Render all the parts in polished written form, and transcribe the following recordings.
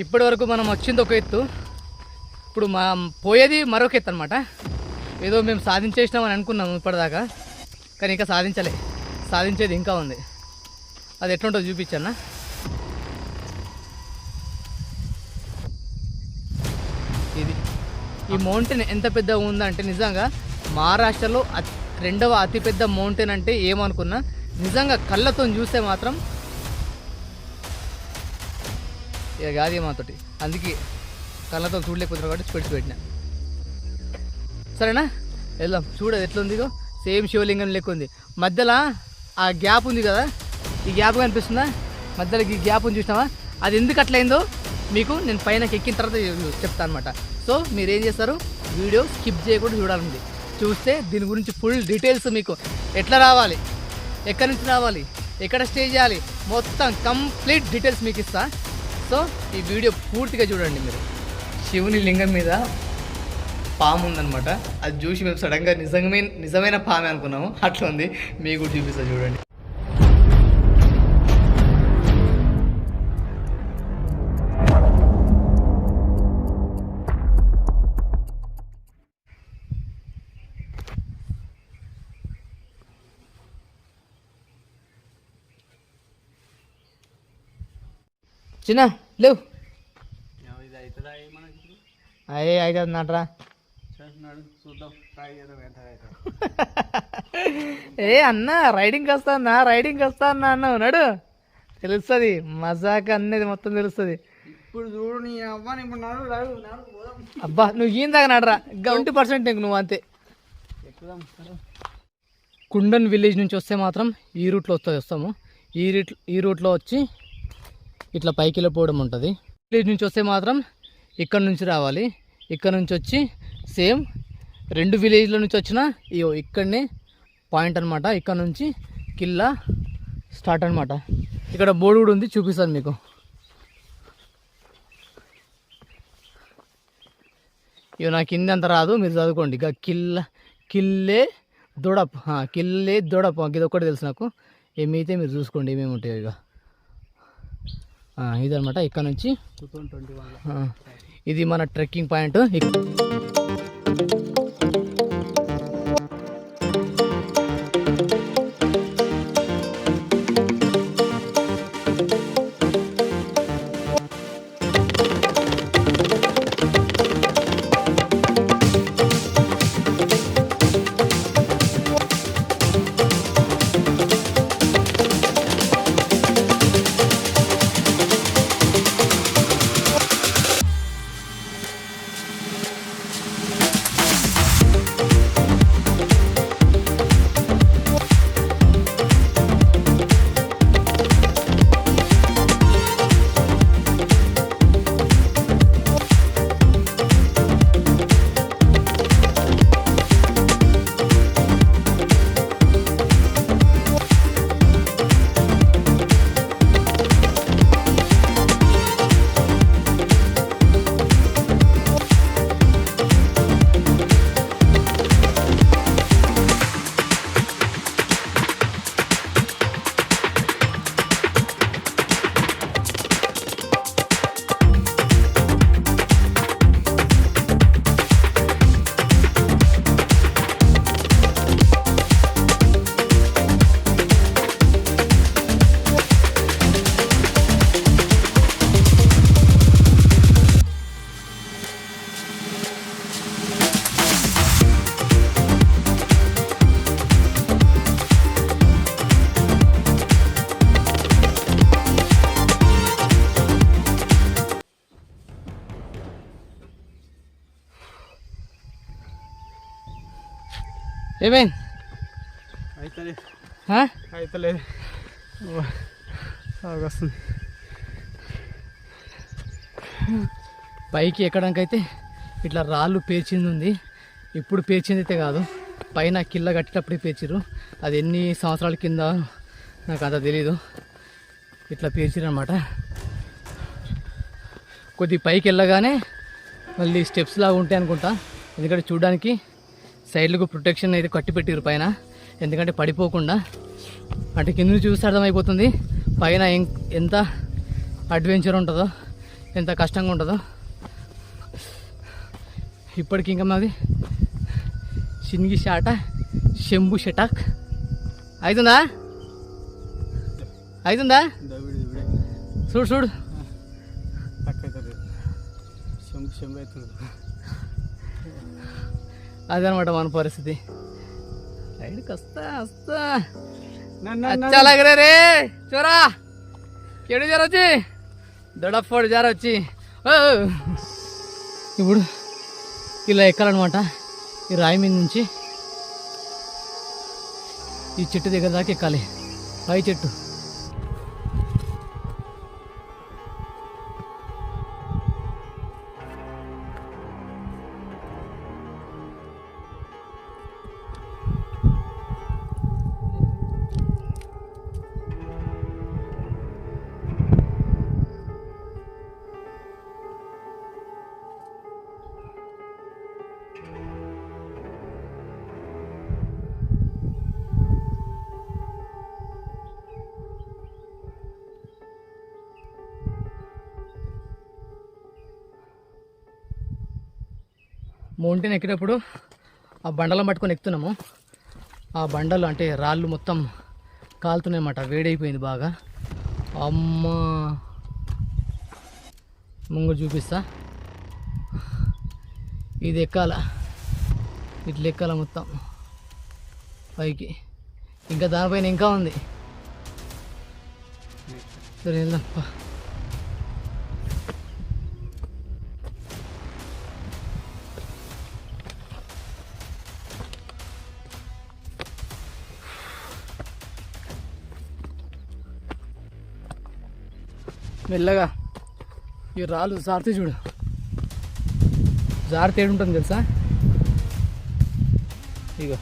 ఇప్పటి వరకు మనం వచ్చింది ఒక ఎత్తు, ఇప్పుడు మా పోయేది మరొక ఎత్తు అనమాట. ఏదో మేము సాధించేసినామని అనుకున్నాము ఇప్పటిదాకా, కానీ ఇంకా సాధించేది ఇంకా ఉంది. అది ఎట్లుంటుందో చూపించన్నా. ఇది ఈ మౌంటైన్ ఎంత పెద్దగా ఉందంటే నిజంగా మహారాష్ట్రలో రెండవ అతిపెద్ద మౌంటైన్ అంటే ఏమనుకున్నా, నిజంగా కళ్ళతో చూస్తే మాత్రం ఇక కాదు ఏమాతోటి. అందుకే కళ్ళతో చూడలేకపోతున్నా కాబట్టి స్పెట్స్ పెట్టినా. సరేనా, వెళ్దాం. చూడదు ఎట్లుందిగో, సేమ్ శివలింగం లెక్క ఉంది. మధ్యలో ఆ గ్యాప్ ఉంది కదా, ఈ గ్యాప్ కనిపిస్తుందా మధ్యలో? ఈ గ్యాప్ ఉంది చూసినావా? అది ఎందుకు అట్లయిందో మీకు నేను పైనకి ఎక్కిన తర్వాత చెప్తాను అనమాట. సో మీరు ఏం చేస్తారు, వీడియో స్కిప్ చేయకుండా చూడాలండి. చూస్తే దీని గురించి ఫుల్ డీటెయిల్స్, మీకు ఎట్లా రావాలి, ఎక్కడి నుంచి రావాలి, ఎక్కడ స్టే చేయాలి, మొత్తం కంప్లీట్ డీటెయిల్స్ మీకు ఇస్తా. సో ఈ వీడియో పూర్తిగా చూడండి. మీరు శివుని లింగం మీద పాము ఉందన్నమాట. అది చూసి మేము సడన్గా నిజమైన పామే అనుకున్నాము. అట్లా ఉంది, మీకు కూడా చూపిస్తా చూడండి. చిన్న లేవు, అయ్యే అయితే అన్నట్రా. ఏ అన్న రైడింగ్కి వస్తా అన్నావు, నడు, తెలుస్తుంది మజాక్ అనేది మొత్తం తెలుస్తుంది. ఇప్పుడు చూడు నీ అవ్వని అబ్బా నువ్వు ఈయన దాకా నడరా, 20% నువ్వు అంతే. కుండన్ విలేజ్ నుంచి వస్తే మాత్రం ఈ రూట్లో వస్తాము. ఈ రూట్లో వచ్చి ఇట్లా పైకి వెళ్ళిపోవడం ఉంటుంది. విలేజ్ నుంచి వస్తే మాత్రం ఇక్కడ నుంచి రావాలి. ఇక్కడ నుంచి వచ్చి సేమ్ 2 విలేజ్ల నుంచి వచ్చిన ఇక్కడనే పాయింట్ అనమాట. ఇక్కడ నుంచి కిల్లా స్టార్ట్ అనమాట. ఇక్కడ బోర్డు కూడా ఉంది, చూపిస్తాను మీకు. ఇవి నాకు కింద అంత రాదు, మీరు చదువుకోండి. ఇక కిల్లే దొడప్ ఇది ఒక్కటి తెలుసు నాకు. ఏమైతే మీరు చూసుకోండి ఏమేమి ఉంటాయో. ఇక ఇదనమాట. ఇక్కడ నుంచి ఇది మన ట్రెక్కింగ్ పాయింట్. ఏమైంది? అయితలేదు వస్తుంది. పైకి ఎక్కడానికైతే ఇట్లా రాళ్ళు పేర్చింది ఉంది. ఇప్పుడు పేర్చింది అయితే కాదు, పైన కిల్ల కట్టేటప్పుడే పేర్చిరు. అది ఎన్ని సంవత్సరాల కింద నాకు అంత తెలీదు. ఇట్లా పేర్చిరు అనమాట. కొద్ది పైకి వెళ్ళగానే మళ్ళీ స్టెప్స్ లాగా ఉంటాయి అనుకుంటా. ఎందుకంటే చూడడానికి సైడ్లకు ప్రొటెక్షన్ అయితే కట్టి పెట్టిరు పైన, ఎందుకంటే పడిపోకుండా. అంటే కింద చూస్తే అర్థమైపోతుంది పైన ఎంత అడ్వెంచర్ ఉంటుందో. ఎంత కష్టంగా ఉంటుందో. ఇప్పటికి ఇంకా మాది చినిగి షాట శంభు షటాక్ అవుతుందా అవుతుందా చూడు చూడు అదనమాట మన పరిస్థితి. రైడ్కి వస్తా వస్తా अच्छा लग रहे रे चोरा केड़ी जा వచ్చి దడఫోడ్ జార వచ్చి ఇప్పుడు ఇలా ఎక్కాలన్నమాట. ఈ రాయి మీద నుంచి ఈ చెట్టు దగ్గర దాకా ఎక్కాలి. పై చెట్టు మౌంటైన్ ఎక్కేటప్పుడు ఆ బండలను పట్టుకొని ఎక్కుతున్నాము. ఆ బండలు అంటే రాళ్ళు మొత్తం కాలుతున్నాయి అన్నమాట. వేడైపోయింది బాగా. అమ్మ ముందు చూపిస్తా. ఇది ఎక్కాల, ఇట్లా ఎక్కాల మొత్తం పైకి. ఇంకా దానిపైన ఇంకా ఉంది. సరే వెళ్దాం. మెల్లగా ఈ రాళ్ళు జారితే చూడు, జారితే ఏడుంటుంది తెలుసా? ఇగో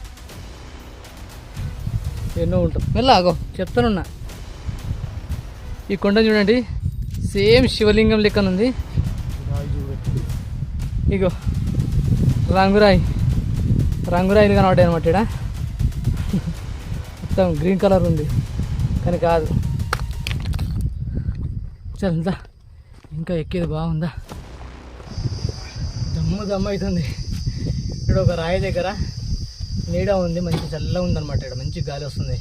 ఎన్నో ఉంటుంది. మెల్లగో చెప్తానున్నా. ఈ కొండ చూడండి, సేమ్ శివలింగం లెక్కనుంది. ఇగో రంగురాయిలు కనబడ్డాయి అనమాట. ఇక్కడ మొత్తం గ్రీన్ కలర్ ఉంది కానీ కాదు. చల్దా ఇంకా ఎక్కేది బాగుందా? దమ్ము అవుతుంది. ఇక్కడ ఒక రాయి దగ్గర నీడ ఉంది, మంచి చల్లగా ఉందన్నమాట. ఇక్కడ మంచి గాలి వస్తుంది.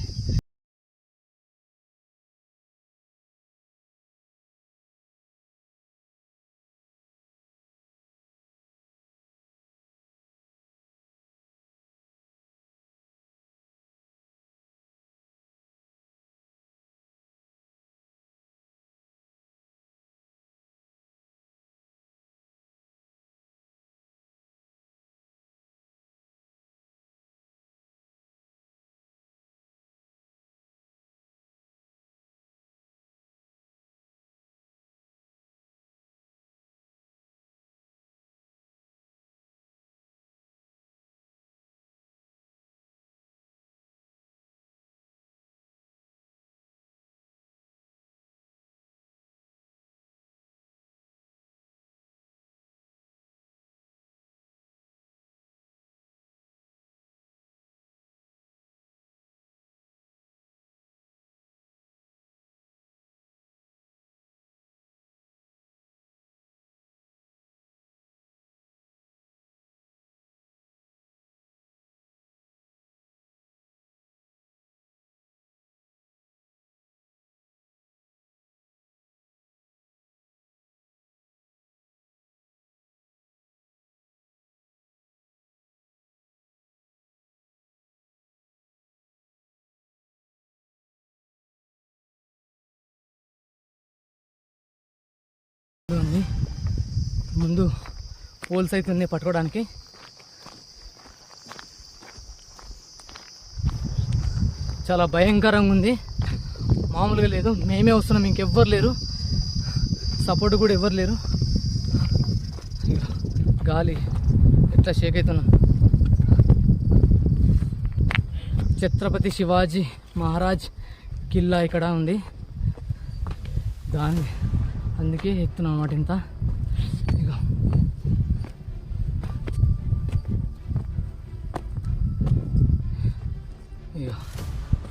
ముందు పోల్స్ అయితే ఉన్నాయి పట్టుకోవడానికి. చాలా భయంకరంగా ఉంది, మామూలుగా లేదు. మేమే వస్తున్నాం, ఇంకెవ్వరు లేరు, సపోర్ట్ కూడా ఎవ్వరు లేరు. గాలి ఎట్లా షేక్ అవుతున్నాం. ఛత్రపతి శివాజీ మహారాజ్ కిల్లా ఇక్కడ ఉంది, దాని అందుకే ఎక్కుతున్నాం అన్నమాట. ఇంత ఇక ఇక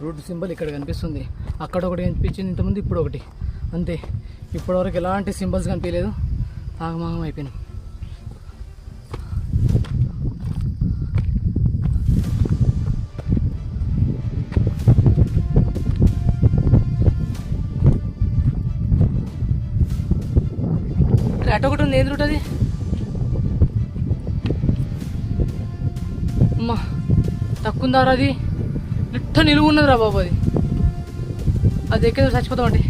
రూట్ సింబల్ ఇక్కడ కనిపిస్తుంది. అక్కడ ఒకటి కనిపించింది ఇంతకుముందు, ఇప్పుడు ఒకటి, అంతే. ఇప్పటివరకు ఎలాంటి సింబల్స్ కనిపించలేదు. ఆగమాగం అయిపోయినాం. అటు ఒకటి ఉంది, ఏది రూట్ అది? అమ్మా తక్కువ ఉందారా అది? లిట్ట నిలువు ఉన్నది రా బాబు. అది ఎక్కడ చచ్చిపోతామండి.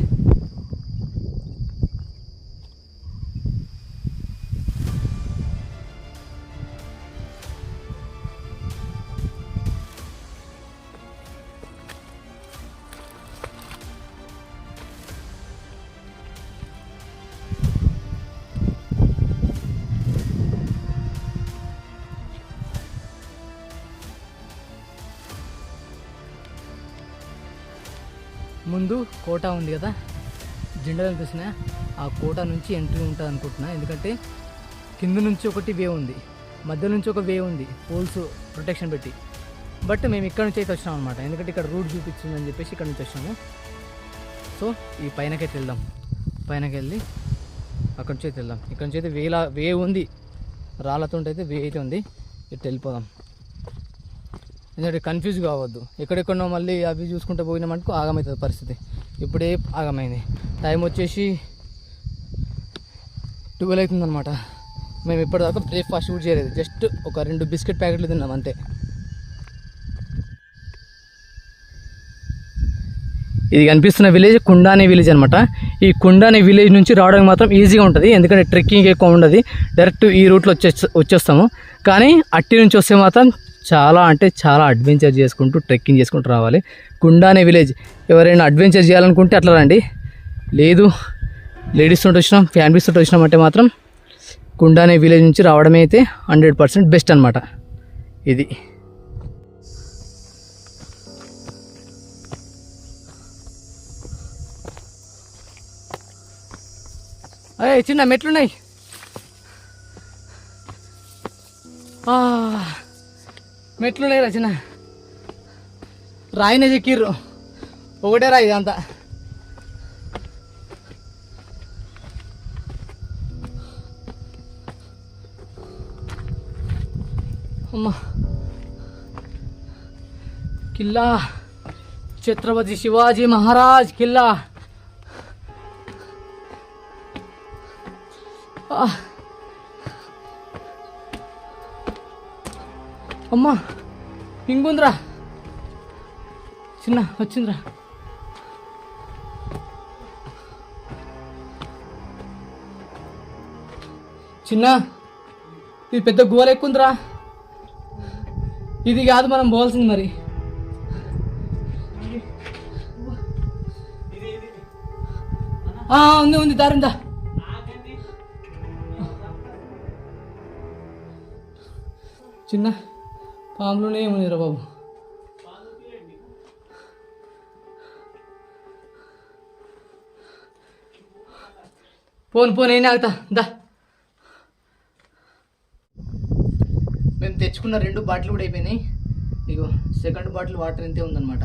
ముందు కోట ఉంది కదా, జెండాలు అనిపిస్తున్నాయి. ఆ కోట నుంచి ఎంట్రీ ఉంటుంది అనుకుంటున్నా, ఎందుకంటే కింద నుంచి ఒకటి వే ఉంది, మధ్య నుంచి ఒక వే ఉంది, పోల్స్ ప్రొటెక్షన్ పెట్టి. బట్ మేము ఇక్కడ నుంచి అయితే వచ్చినాం అనమాట, ఎందుకంటే ఇక్కడ రూట్ చూపించిందని చెప్పేసి ఇక్కడ నుంచి వచ్చినాము. సో ఈ పైనకైతే వెళ్దాం, పైనకి వెళ్ళి అక్కడి నుంచి అయితే వెళ్దాం. ఇక్కడ నుంచి అయితే వే ఉంది, రాళ్ళతో అయితే వే అయితే ఉంది, ఇటు వెళ్ళిపోదాం. ఎందుకంటే కన్ఫ్యూజ్ కావద్దు, ఎక్కడెక్కడో మళ్ళీ అవి చూసుకుంటూ పోయినామంటూ ఆగమవుతుంది పరిస్థితి. ఇప్పుడే ఆగమైంది, టైం వచ్చేసి 12 అవుతుంది అనమాట. మేము ఇప్పటిదాకా బ్రేక్ఫాస్ట్ కూడా చేయలేదు, జస్ట్ ఒక 2 బిస్కెట్ ప్యాకెట్లు తిన్నాం అంతే. ఇది కనిపిస్తున్న విలేజ్ కుండానే విలేజ్ అనమాట. ఈ కుండానే విలేజ్ నుంచి రావడానికి మాత్రం ఈజీగా ఉంటుంది, ఎందుకంటే ట్రెక్కింగ్ ఎక్కువ ఉండదు, డైరెక్ట్ ఈ రూట్లో వచ్చేస్తాము. కానీ అట్టి నుంచి వస్తే మాత్రం చాలా అంటే చాలా అడ్వెంచర్ చేసుకుంటూ ట్రెక్కింగ్ చేసుకుంటూ రావాలి. కుండానే విలేజ్ ఎవరైనా అడ్వెంచర్ చేయాలనుకుంటే అట్లా రండి, లేదు లేడీస్ తోటి వచ్చినాం, ఫ్యామిలీస్ తోటి వచ్చినాం అంటే మాత్రం కుండానే విలేజ్ నుంచి రావడమే అయితే 100% బెస్ట్ అనమాట. ఇది అరే చిన్న మెట్లున్నాయి. మెట్లున్నాయి రా చిన్న, రాయినే చెక్కిర్రు, ఒకటే రాయి ఇదంతా. అమ్మా కిల్లా ఛత్రపతి శివాజీ మహారాజ్ కిల్లా. అమ్మా ఇంకుందిరా చిన్న, వచ్చిందిరా. చిన్న ఇది పెద్ద గోల ఎక్కుందిరా, ఇది కాదు మనం పోవాల్సింది మరి. ఉంది దారిందా. చిన్న పాములోనే ఏముందిరా బాబు. పోను ఏం ఆగుతా దా. మేము తెచ్చుకున్న 2 బాటిల్ కూడా అయిపోయినాయి. ఇగో సెకండ్ బాటిల్ వాటర్ ఇంతే ఉందన్నమాట.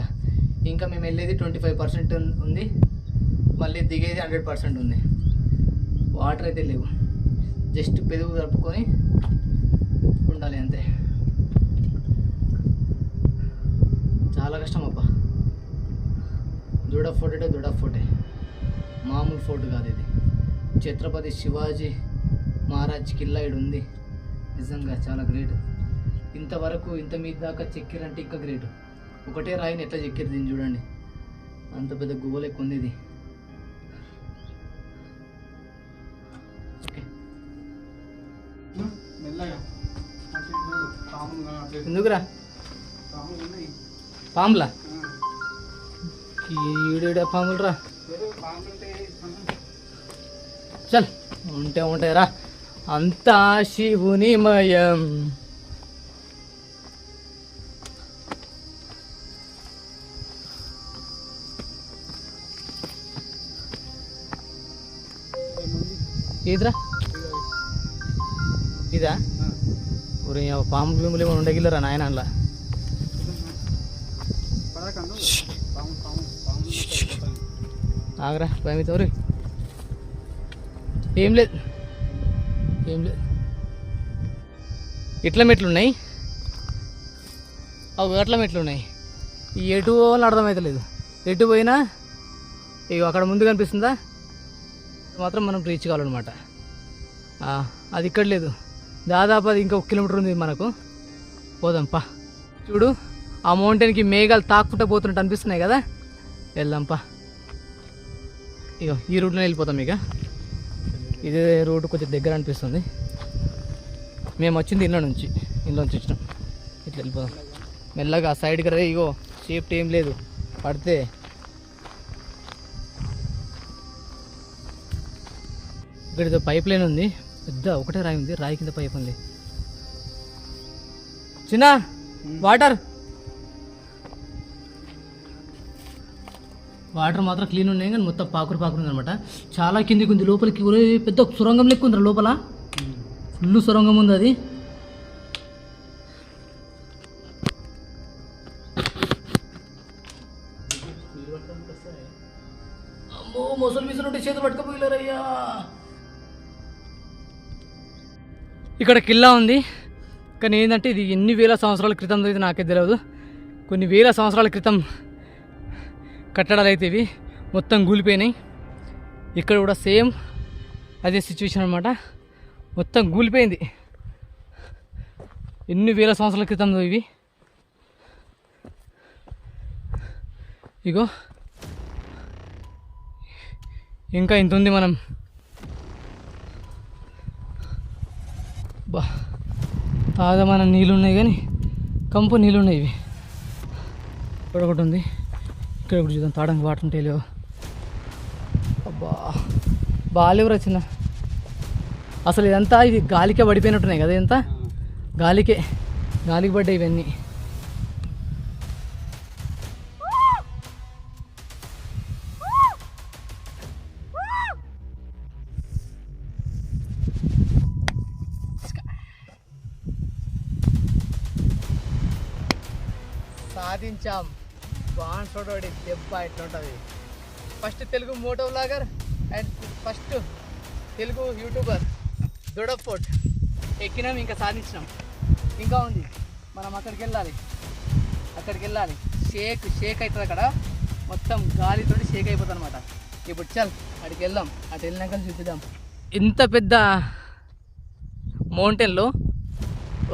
ఇంకా మేము వెళ్ళేది 25% ఉంది, మళ్ళీ దిగేది 100% ఉంది. వాటర్ అయితే లేవు, జస్ట్ పెరుగు కలుపుకొని ఉండాలి అంతే. చాలా కష్టం అబ్బా. దూడ ఫోటే మామూలు ఫోటో కాదు ఇది. ఛత్రపతి శివాజీ మహారాజ్ కిల్లా ఇడు ఉంది, నిజంగా చాలా గ్రేట్. ఇంతవరకు ఇంత మీద దాకా చెక్కిరంటే ఇంకా గ్రేట్. ఒకటే రాయిని ఎట్లా చెక్కిరు దీన్ని చూడండి, అంత పెద్ద గువ్వలు ఎక్కువ ఉంది ఇది. ఎందుకురా పాములా? ఈడ పాములు రా, చల్ ఉంటాయిరా, అంతా శివుని మయం. ఏదిరా ఇదా? ఊరి పాము భీములు ఏమైనా ఉండగిల్లరా నాయన అలా. ఆగరా భయమితో ఏం లేదు, ఏం లేదు. ఇట్ల మెట్లు ఉన్నాయి, అవి అట్ల మెట్లు ఉన్నాయి. ఈ ఎటు పోవాలో అర్థమవుతలేదు. ఎటు పోయినా ఇక అక్కడ ముందు కనిపిస్తుందా మాత్రం మనం రీచ్ కావాలన్నమాట. అది ఇక్కడ లేదు, దాదాపు అది ఇంకా 1 కిలోమీటర్ ఉంది మనకు. పోదాంపా. చూడు ఆ మౌంటైన్కి మేఘాలు తాక్కుంటూ పోతున్నట్టు అనిపిస్తున్నాయి కదా, వెళ్దాంపా. ఇగో ఈ రూట్లోనే వెళ్ళిపోతాం. ఇక ఇదే రూట్ కొంచెం దగ్గర అనిపిస్తుంది. మేము వచ్చింది ఇంట్లోంచి వచ్చినాం. ఇట్లా వెళ్ళిపోదాం మెల్లగా. సైడ్కి రే, ఇగో సేఫ్టీ ఏం లేదు, పడితే ఇక్కడ ఏదో పైప్ లైన్ ఉంది, పెద్ద ఒకటే రాయి ఉంది, రాయి కింద పైప్ ఉంది. చిన్న వాటర్ మాత్రం క్లీన్ ఉన్నాయి, కానీ మొత్తం పాకురు ఉంది అనమాట. చాలా కిందికి ఉంది, లోపలికి పెద్ద సొరంగం లెక్క ఉంది లోపల, ఫుల్ సొరంగం ఉంది అది. అమ్మో మొసలు మిసలు ఉంటే చేతులు పట్టుకపోయలేరయ్యా. ఇక్కడ కిల్లా ఉంది, కానీ ఏంటంటే ఇది ఎన్ని వేల సంవత్సరాల క్రితం అయితే నాకే తెలియదు. కొన్ని వేల సంవత్సరాల క్రితం కట్టడాలు అయితే ఇవి మొత్తం కూలిపోయినాయి. ఇక్కడ కూడా సేమ్ అదే సిచ్యువేషన్ అనమాట, మొత్తం కూలిపోయింది. ఎన్ని వేల సంవత్సరాల క్రితం ఇవి. ఇగో ఇంకా ఇంత ఉంది. మనం తాజా మన నీళ్ళు ఉన్నాయి, కానీ కంపు నీళ్ళు ఉన్నాయి ఇవి. ఇక్కడ ఒకటి ఉంది, ఇక్కడ ఒకటి చూద్దాం. తాడానికి వాటర్ ఉంటే లేవు. అబ్బా బాగాలేవురా చిన్న. అసలు ఇదంతా ఇది గాలికే పడిపోయినట్టున్నాయి కదా, ఇదంతా గాలికి పడ్డాయి ఇవన్నీ. సాధించాం. బాన్సోడోడి దెబ్బ ఎట్లుంటుంది. First Telugu moto vlogger and first Telugu YouTuber దొడఫోర్ట్ ఎక్కినాం, ఇంకా సాధించినాం. ఇంకా ఉంది, మనం అక్కడికి వెళ్ళాలి. షేక్ అవుతుంది అక్కడ, మొత్తం గాలితో షేక్ అయిపోతుంది అనమాట. ఇప్పుడు చల్ అక్కడికి వెళ్దాం. అటు వెళ్ళినాక చూపిద్దాం. ఇంత పెద్ద మౌంటైన్లో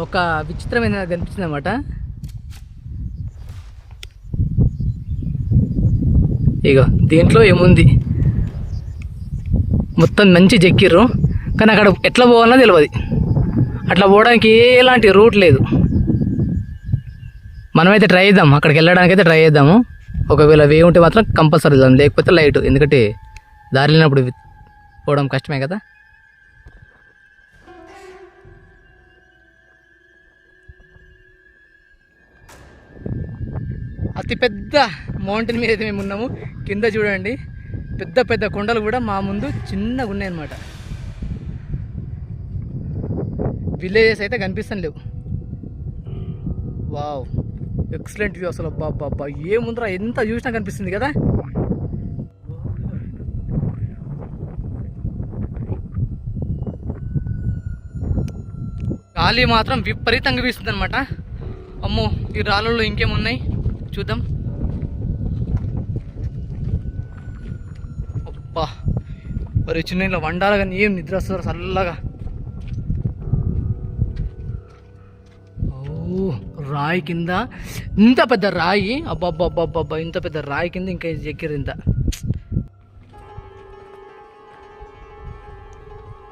ఒక విచిత్రమైన కనిపించింది అనమాట. ఇగో దీంట్లో ఏముంది, మొత్తం మంచి చెక్కిర్రు, కానీ అక్కడ ఎట్లా పోవాలన్నా తెలియదు. అట్లా పోవడానికి ఎలాంటి రూట్ లేదు. మనమైతే ట్రై చేద్దాం, అక్కడికి వెళ్ళడానికి అయితే ట్రై చేద్దాము. ఒకవేళ వే ఉంటే మాత్రం కంపల్సరీ వెళ్దాం, లేకపోతే లైట్. ఎందుకంటే దారి లేనప్పుడు పోవడం కష్టమే కదా. అతిపెద్ద మౌంటైన్ మీద అయితే మేము ఉన్నాము. కింద చూడండి, పెద్ద కొండలు కూడా మా ముందు చిన్నగా ఉన్నాయి అన్నమాట. విలేజెస్ అయితే కనిపిస్తాను లేవు. వావ్, ఎక్సలెంట్ వ్యూ అసలు. బాబా ఏముందిరా, ఎంత చూసినా కనిపిస్తుంది కదా. గాలి మాత్రం విపరీతంగా వీస్తుంది అనమాట. అమ్మో, ఈ రాళ్ళలో ఇంకేమున్నాయి చూద్దాం. అబ్బా మరి చిన్న ఇలా వండాలి, కానీ ఏం నిద్ర వస్తారు చల్లగా. ఓ రాయి కింద ఇంత పెద్ద రాయి, అబ్బాబ్బాబ్బా ఇంత పెద్ద రాయి కింద ఇంకా ఎక్కిరు. ఇంత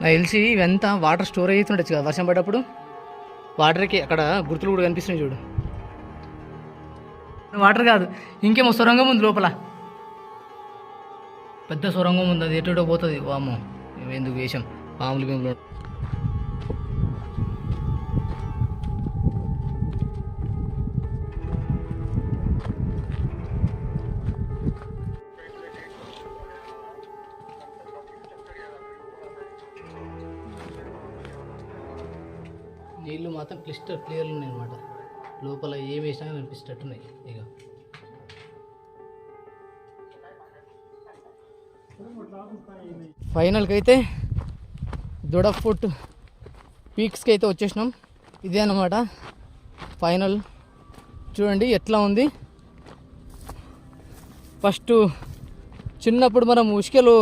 నాకు తెలిసి ఇవంతా వాటర్ స్టోర్ అవుతుండొచ్చు కదా వర్షం పడ్డప్పుడు. వాటర్కి అక్కడ గుర్తులు కూడా కనిపిస్తున్నాయి చూడు. వాటర్ కాదు, ఇంకేమో సొరంగం ఉంది లోపల, పెద్ద సొరంగం ఉంది. అది ఎటో పోతుంది. వామో ఎందుకు వేసాం పాములు భీములు. నీళ్ళు మాత్రం క్లియర్లు ఉన్నాయి అనమాట. లోపల ఏం వేసినా కనిపిస్తట్టున్నాయి. ఇక ఫైనల్కి అయితే దొడఫోర్ట్ పీక్స్కి అయితే వచ్చేసినాం. ఇదే అన్నమాట ఫైనల్. చూడండి ఎట్లా ఉంది. ఫస్ట్ చిన్నప్పుడు మనం ఉసుకలు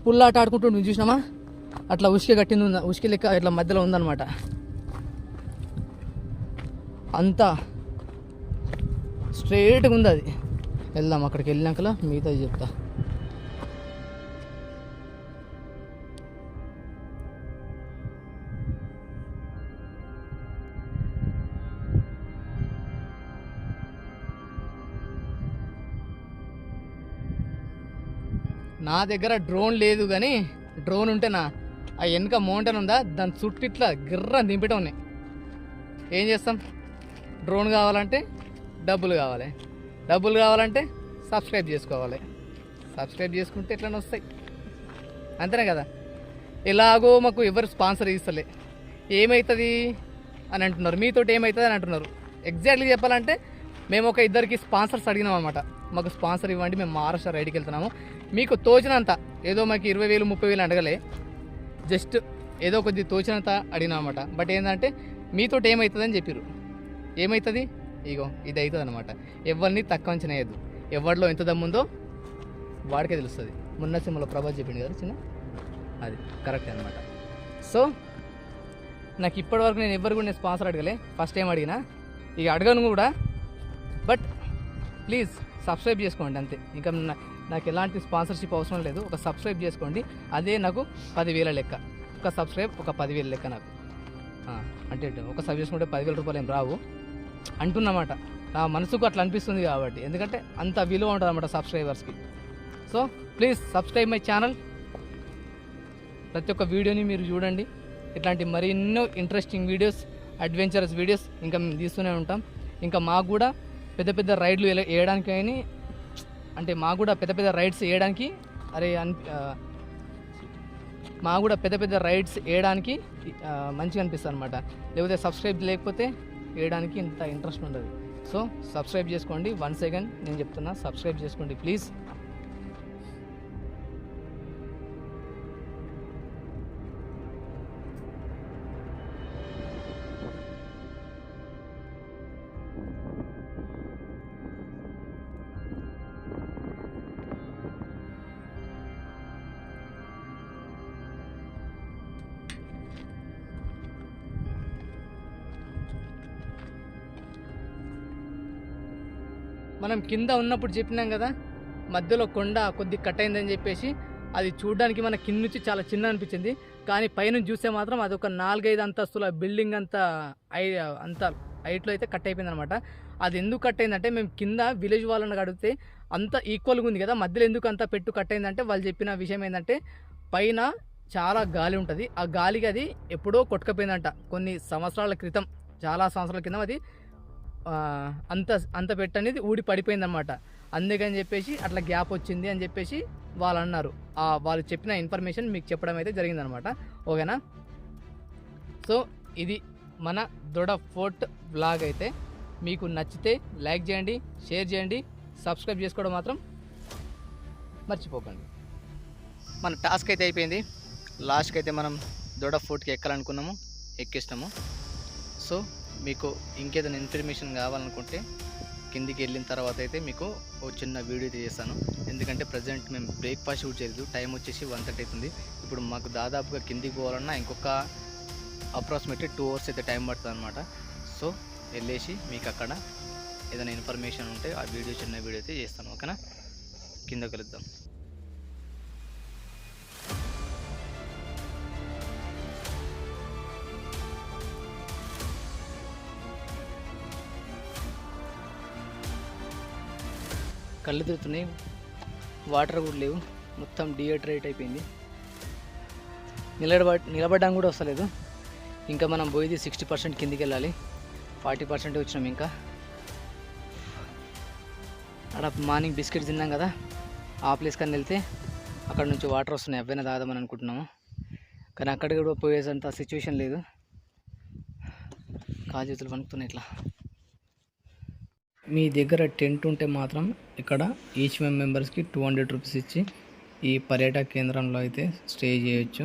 పుల్లాట ఆడుకుంటుండే చూసినామా, అట్లా ఉసుక కట్టింది ఉంది, ఉసుక లెక్క ఇట్లా మధ్యలో ఉందన్నమాట. అంతా స్ట్రైట్గా ఉంది అది. వెళ్దాం, అక్కడికి వెళ్ళినాకలా మిగతా చెప్తా. నా దగ్గర డ్రోన్ లేదు, కానీ డ్రోన్ ఉంటే ఆ వెనుక మౌంటైన్ ఉందా దాని చుట్టూ ఇట్లా గిర్ర దింపటం ఉన్నాయి. ఏం చేస్తాం, డ్రోన్ కావాలంటే డబ్బులు కావాలి, డబ్బులు కావాలంటే సబ్స్క్రైబ్ చేసుకోవాలి, సబ్స్క్రైబ్ చేసుకుంటే ఎట్లా వస్తాయి, అంతేనే కదా. ఎలాగో మాకు ఎవరు స్పాన్సర్ ఇస్తలే, ఏమవుతుంది అని అంటున్నారు, మీతోటి ఏమవుతుంది అని అంటున్నారు. ఎగ్జాక్ట్లీ చెప్పాలంటే మేము ఒక ఇద్దరికి స్పాన్సర్స్ అడిగినాం అనమాట, మాకు స్పాన్సర్ ఇవ్వండి, మేము మహారాష్ట్ర రైడ్కి వెళ్తున్నాము, మీకు తోచినంత, ఏదో మాకు 20,000 30,000 అడగలే, జస్ట్ ఏదో కొద్ది తోచినంత అడిగినాం అనమాట. బట్ ఏంటంటే మీతోటి ఏమవుతుంది అని చెప్పారు. ఏమవుతుంది, ఇగో ఇది అవుతుంది అనమాట. ఎవరిని తక్కువ అంచనా వేయద్దు, ఎవరిలో ఎంత దమ్ముందో వాడికే తెలుస్తుంది. మొన్న సినిమాలో ప్రభాస్ చెప్పింది కదా చిన్న, అది కరెక్ట్ అనమాట. సో నాకు ఇప్పటివరకు నేను ఎవరు కూడా నేను స్పాన్సర్ అడగలే, ఫస్ట్ టైం అడిగినా, ఇక అడగను కూడా. బట్ ప్లీజ్ సబ్స్క్రైబ్ చేసుకోండి అంతే. ఇంకా నాకు ఎలాంటి స్పాన్సర్షిప్ అవసరం లేదు, ఒక సబ్స్క్రైబ్ చేసుకోండి, అదే నాకు 10,000 లెక్క. ఒక సబ్స్క్రైబ్ ఒక 10,000 లెక్క నాకు. అంటే ఒక సబ్ చేసుకుంటే 10,000 రూపాయలు ఏం రావు అంటున్నమాట. నా మనసుకు అట్లా అనిపిస్తుంది కాబట్టి, ఎందుకంటే అంత విలువ ఉంటుంది అన్నమాట సబ్స్క్రైబర్స్కి. So please subscribe my channel. ప్రతి ఒక్క వీడియోని మీరు చూడండి. ఇట్లాంటి మరెన్నో ఇంట్రెస్టింగ్ వీడియోస్, అడ్వెంచరస్ వీడియోస్ ఇంకా మేము తీస్తూనే ఉంటాం. ఇంకా మాకు కూడా పెద్ద పెద్ద రైడ్లు వేయడానికి కానీ, అంటే మాకు కూడా పెద్ద పెద్ద రైడ్స్ వేయడానికి మాకు కూడా పెద్ద పెద్ద రైడ్స్ వేయడానికి మంచిగా అనిపిస్తుంది అనమాట. లేకపోతే సబ్స్క్రైబ్ లేకపోతే వేయడానికి ఇంత ఇంట్రెస్ట్ ఉండదు. సో సబ్స్క్రైబ్ చేసుకోండి. వన్స్ అగైన్ నేను చెప్తున్నా, సబ్స్క్రైబ్ చేసుకోండి ప్లీజ్. మనం కింద ఉన్నప్పుడు చెప్పినాం కదా, మధ్యలో కొండ కొద్ది కట్ అయిందని చెప్పేసి, అది చూడడానికి మన కింద నుంచి చాలా చిన్న అనిపించింది, కానీ పైనుంచి చూస్తే మాత్రం అది ఒక 4-5 అంతస్తుల బిల్డింగ్ అంత హైట్లో అయితే కట్ అయిపోయింది అనమాట. అది ఎందుకు కట్ అయిందంటే, మేము కింద విలేజ్ వాళ్ళని అడిగితే అంత ఈక్వల్గా ఉంది కదా, మధ్యలో ఎందుకు అంత పెట్టు కట్ అయిందంటే వాళ్ళు చెప్పిన విషయం ఏంటంటే, పైన చాలా గాలి ఉంటుంది, ఆ గాలికి అది ఎప్పుడో కొట్టుకపోయిందంట కొన్ని సంవత్సరాల క్రితం, చాలా సంవత్సరాల కింద అది అంత పెట్టు అనేది ఊడి పడిపోయిందన్నమాట. అందుకని చెప్పేసి అట్లా గ్యాప్ వచ్చింది అని చెప్పేసి వాళ్ళు అన్నారు. వాళ్ళు చెప్పిన ఇన్ఫర్మేషన్ మీకు చెప్పడం అయితే జరిగిందనమాట. ఓకేనా. సో ఇది మన దొడ ఫోర్ట్ వ్లాగ్. అయితే మీకు నచ్చితే లైక్ చేయండి, షేర్ చేయండి, సబ్స్క్రైబ్ చేసుకోవడం మాత్రం మర్చిపోకండి. మన టాస్క్ అయితే అయిపోయింది. లాస్ట్కి అయితే మనం దొడ ఫోర్ట్కి ఎక్కాలనుకున్నాము, ఎక్కేసినాము. సో మీకు ఇంకేదైనా ఇన్ఫర్మేషన్ కావాలనుకుంటే కిందికి వెళ్ళిన తర్వాత అయితే మీకు ఒక చిన్న వీడియో చేస్తాను. ఎందుకంటే ప్రజెంట్ మేము బ్రేక్ఫాస్ట్ షూట్ చేయలేదు, టైం వచ్చేసి 1:30 అవుతుంది. ఇప్పుడు మాకు దాదాపుగా కిందికి పోవాలన్నా ఇంకొక అప్రాక్సిమేట్లీ 2 hours అయితే టైం పడుతుంది అనమాట. సో వెళ్ళేసి మీకు అక్కడ ఏదైనా ఇన్ఫర్మేషన్ ఉంటే ఆ వీడియో, చిన్న వీడియో అయితే చేస్తాను. ఓకేనా, కిందకి వెళ్దాం. కళ్ళు తిరుగుతున్నాయి, వాటర్ కూడా లేవు, మొత్తం డిహైడ్రేట్ అయిపోయింది. నిలబడడం కూడా వస్తలేదు. ఇంకా మనం పోయేది 60% కిందికి వెళ్ళాలి, 40% వచ్చినాం. ఇంకా అక్కడ మార్నింగ్ బిస్కెట్ తిన్నాం కదా, ఆ ప్లేస్ కానీ వెళ్తే అక్కడ నుంచి వాటర్ వస్తున్నాయి, అవైనా తాగదామని అనుకుంటున్నాము. కానీ అక్కడికి కూడా పోయేంత సిచ్యువేషన్ లేదు, కాలు చేతులు వణుకుతున్నాయి ఇట్లా. మీ దగ్గర టెంట్ ఉంటే మాత్రం ఇక్కడ ఈచ్ మెంబర్స్కి 200 రూపీస్ ఇచ్చి ఈ పర్యాటక కేంద్రంలో అయితే స్టే చేయొచ్చు.